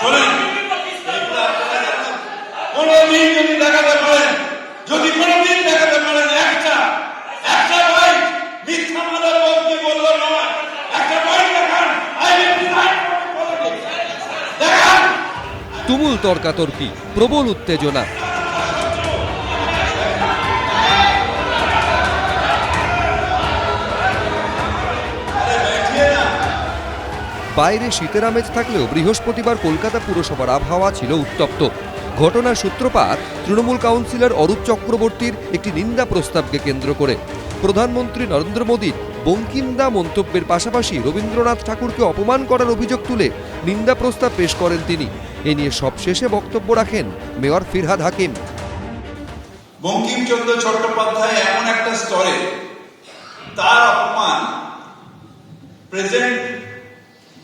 শোনেন, কোনদিন যদি দেখাতে পারেন, যদি কোনদিন দেখাতে পারেন একটা বাইক মিথ্যা মালার বলতে বললো নয়, একটা বাইক দেখান, দেখান। তুমুল তর্কাতর্কি, প্রবল উত্তেজনা। বাইরে শীতের আমেজ থাকলেও বৃহস্পতিবার কলকাতা পুরসভার আবহাওয়া ছিল উত্তপ্ত। ঘটনার সূত্রপাত তৃণমূল কাউন্সিলর অরূপ চক্রবর্তীর একটি নিন্দা প্রস্তাবকে কেন্দ্র করে। প্রধানমন্ত্রী নরেন্দ্র মোদীর বঙ্কিমদা মন্তব্যের পাশাপাশি রবীন্দ্রনাথ ঠাকুরকে অপমান করার অভিযোগ তুলে নিন্দা প্রস্তাব পেশ করেন তিনি। এ নিয়ে সবশেষে বক্তব্য রাখেন মেয়র ফিরহাদ হাকিম। বঙ্কিমচন্দ্র চট্টোপাধ্যায় এমন একটা স্তরে, তার অপমান প্রেজেন্ট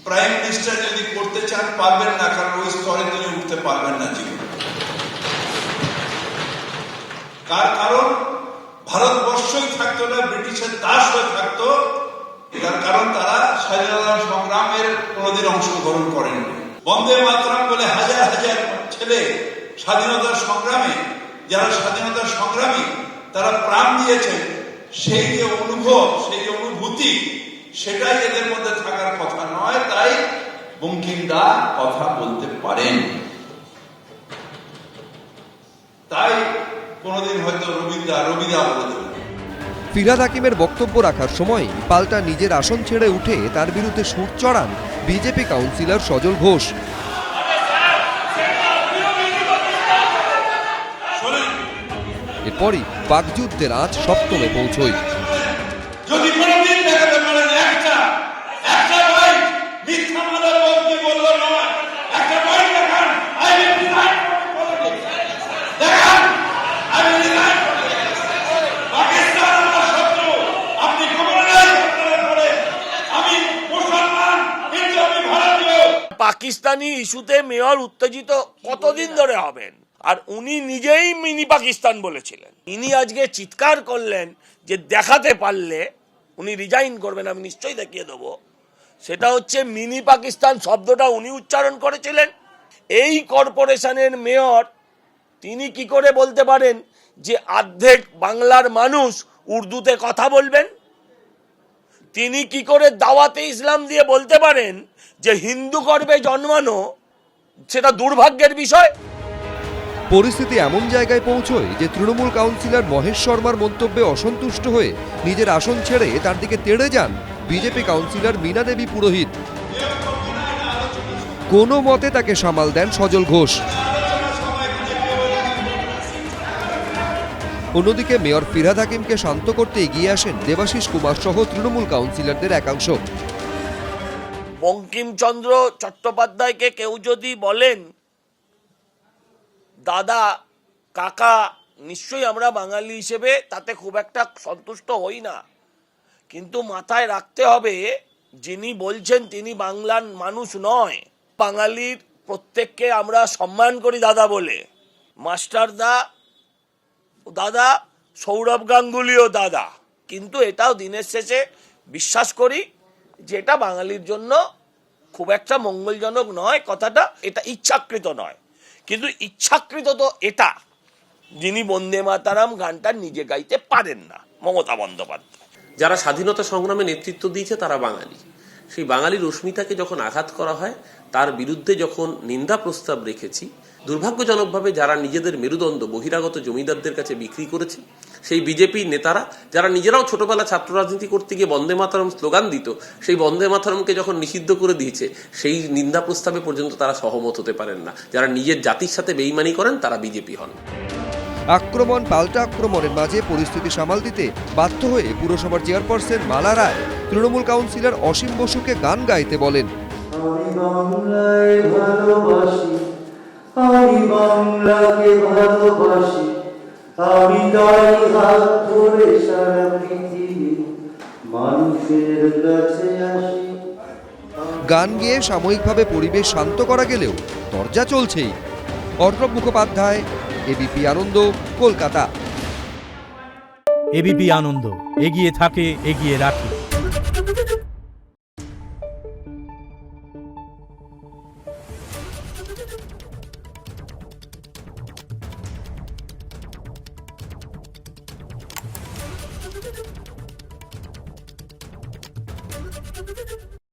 প্রাইম মিনিস্টার যদি করতে চান পারবেন না, কারণ ওই স্তরে তিনি উঠতে পারবেন না জীবনে। কারণ ভারতবর্ষই থাকতো না, ব্রিটিশের দাস হয়ে থাকতো। তার কারণ তারা স্বাধীনতা সংগ্রামের কোনোদিন অংশগ্রহণ করেননি। বন্দে মাতরম বলে হাজার হাজার ছেলে স্বাধীনতার সংগ্রামে, যারা স্বাধীনতার সংগ্রামী তারা প্রাণ দিয়েছেন, সেই যে অনুভব, সেই যে অনুভূতি, সেটাই এদের মধ্যে থাকার কথা নয়। তাই বঙ্কিমদা কথা বলতে পারেন, তাই কোনদিন হয়তো রবিদা বলে দেবেন। ফিরহাদ হাকিমের বক্তব্য রাখার সময় পাল্টা নিজের আসন ছেড়ে উঠে তার বিরুদ্ধে সুর চড়ান বিজেপি কাউন্সিলর সজল ঘোষ। এরপরই বাকযুদ্ধের আঁচ সপ্তমে পৌঁছয়। যদি কোনদিন দেখাতে পারেন একটা বাইক মিথ্যা মালার বলতে বললো নয়, একটা বাইক দেখান, দেখান। পাকিস্তান আমার শত্রু, আপনি খবর নেই, আমি মুসলমান কিন্তু আমি ভারতীয়। পাকিস্তানি ইস্যুতে মেয়র উত্তেজিত কতদিন ধরে হবেন? আর উনি নিজেই মিনি পাকিস্তান বলেছিলেন। ইনি আজকে চিৎকার করলেন যে দেখাতে পারলে উনি রিজাইন করবেন, আমি নিশ্চয়ই দেখিয়ে দেবো। সেটা হচ্ছে মিনি পাকিস্তান শব্দটা উনি উচ্চারণ করেছিলেন। এই কর্পোরেশনের মেয়র তিনি কি করে বলতে পারেন যে অর্ধেক বাংলার মানুষ উর্দুতে কথা বলবেন? তিনি কি করে দাওয়াতে ইসলাম দিয়ে বলতে পারেন যে হিন্দু গর্ভে জন্মানো সেটা দুর্ভাগ্যের বিষয়? পরিস্থিতি এমন জায়গায় পৌঁছয় যে তৃণমূল কাউন্সিলর মহেশ শর্মার মন্তব্যে অসন্তুষ্ট হয়ে নিজের আসন ছেড়ে তার দিকে তেড়ে যান বিজেপি কাউন্সিলর মীনা দেবী পুরোহিত। কোনো মতে তাকে সামাল দেন সজল ঘোষ। অন্যদিকে মেয়র ফিরহাদ হাকিমকে শান্ত করতে এগিয়ে আসেন দেবাশিস কুমার সহ তৃণমূল কাউন্সিলরদের একাংশ। বঙ্কিমচন্দ্র চট্টোপাধ্যায়কে কেউ যদি বলেন দাদা, কাকা, নিশ্চয়ই আমরা বাঙালি হিসেবে তাতে খুব একটা সন্তুষ্ট হই না, কিন্তু মাথায় রাখতে হবে যিনি বলছেন তিনি বাংলার মানুষ নয়। বাঙালির প্রত্যেককে আমরা সম্মান করি দাদা বলে। মাস্টার দাদা, সৌরভ গাঙ্গুলিও দাদা, কিন্তু এটাও দিনের শেষে বিশ্বাস করি যে এটা বাঙালির জন্য খুব একটা মঙ্গলজনক নয়। কথাটা এটা ইচ্ছাকৃত নয়, কিন্তু ইচ্ছাকৃত তো এটা যিনি বন্দে মাতারাম গানটা নিজে গাইতে পারেন না, মমতা বন্দ্যোপাধ্যায়। যারা স্বাধীনতা সংগ্রামে নেতৃত্ব দিয়েছে তারা বাঙালি। সেই বাঙালির অস্মিতাকে যখন আঘাত করা হয়, তার বিরুদ্ধে যখন নিন্দা প্রস্তাব রেখেছি, দুর্ভাগ্যজনকভাবে যারা নিজেদের মেরুদণ্ড বহিরাগত জমিদারদের কাছে বিক্রি করেছে, সেই বিজেপি নেতারা যারা নিজেরাও ছোটবেলা ছাত্র রাজনীতি করতে গিয়ে বন্দে মাতরম স্লোগান দিত, সেই বন্দে মাতরমকে যখন নিষিদ্ধ করে দিয়েছে, সেই নিন্দা প্রস্তাবে পর্যন্ত তারা সহমত হতে পারেন না। যারা নিজের জাতির সাথে বেইমানি করেন তারা বিজেপি হন। আক্রমণ পাল্টা আক্রমণের মাঝে পরিস্থিতি সামাল দিতে বাধ্য হয়ে পুরসভার চেয়ারপারসন মালা রায় তৃণমূল কাউন্সিলর অসীম বসুকে গান গাইতে বলেন। আমি বাংলাকে ভালোবাসি, আমি তাই হাত ধরে সারা পৃথিবী মানুষের কাছে আসি। গান গেয়ে সাময়িকভাবে পরিবেশ শান্ত করা গেলেও দরজা চলছেই। অর্ণব মুখোপাধ্যায়, এবিপি আনন্দ, কলকাতা। এবিপি আনন্দ এগিয়ে থাকে, এগিয়ে রাখে।